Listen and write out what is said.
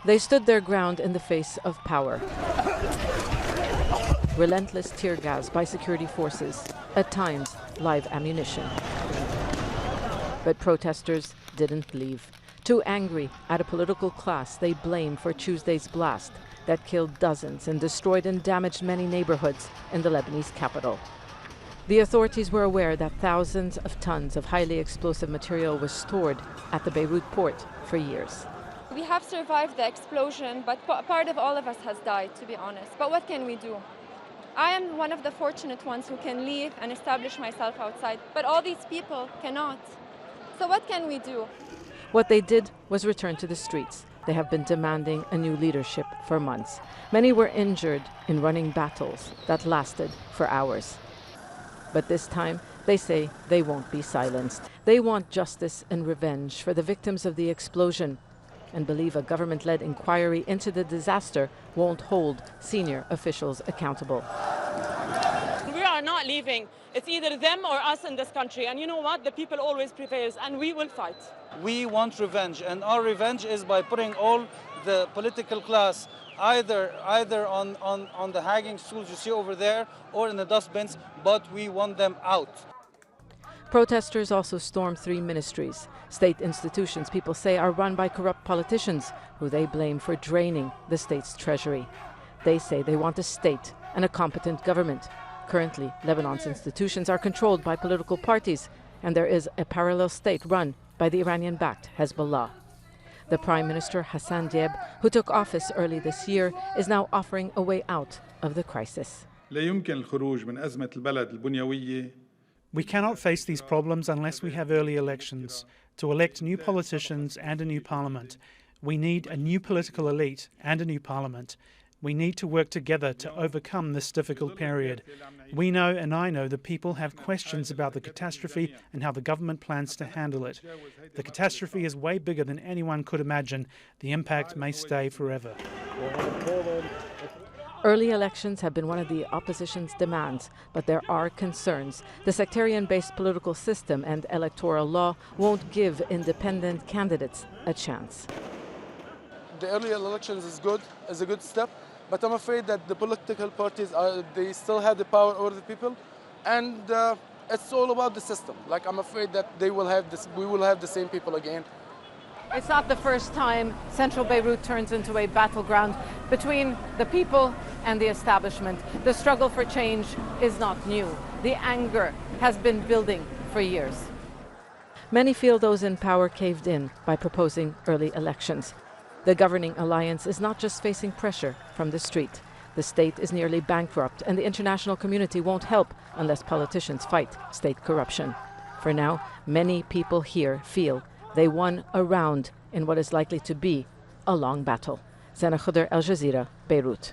They stood their ground in the face of power. Relentless tear gas by security forces, at times live ammunition. But protesters didn't leave. Too angry at a political class they blame for Tuesday's blast that killed dozens and destroyed and damaged many neighborhoods in the Lebanese capital. The authorities were aware that thousands of tons of highly explosive material was stored at the Beirut port for years. We have survived the explosion, but part of all of us has died, to be honest. But what can we do? I am one of the fortunate ones who can leave and establish myself outside, but all these people cannot. So what can we do? What they did was return to the streets. They have been demanding a new leadership for months. Many were injured in running battles that lasted for hours. But this time, they say they won't be silenced. They want justice and revenge for the victims of the explosion and believe a government-led inquiry into the disaster won't hold senior officials accountable. We are not leaving. It's either them or us in this country. And you know what? The people always prevails, and we will fight. We want revenge, and our revenge is by putting all the political class either on the hanging stools you see over there or in the dustbins, but we want them out. Protesters also stormed 3 ministries. State institutions, people say, are run by corrupt politicians who they blame for draining the state's treasury. They say they want a state and a competent government. Currently, Lebanon's institutions are controlled by political parties, and there is a parallel state run by the Iranian-backed Hezbollah. The Prime Minister HASSAN, who took office early this year, is now offering a way out of the crisis. We cannot face these problems unless we have early elections, to elect new politicians and a new parliament. We need a new political elite and a new parliament. We need to work together to overcome this difficult period. We know, and I know, the people have questions about the catastrophe and how the government plans to handle it. The catastrophe is way bigger than anyone could imagine. The impact may stay forever. Early elections have been one of the opposition's demands, but there are concerns. The sectarian-based political system and electoral law won't give independent candidates a chance. The early elections is a good step, but I'm afraid that the political parties they still have the power over the people, and it's all about the system. Like, I'm afraid that we will have the same people again. It's not the first time central Beirut turns into a battleground between the people and the establishment. The struggle for change is not new. The anger has been building for years. Many feel those in power caved in by proposing early elections. The governing alliance is not just facing pressure from the street. The state is nearly bankrupt, and the international community won't help unless politicians fight state corruption. For now, many people here feel they won a round in what is likely to be a long battle. Zeina, Khodr, Al Jazeera, Beirut.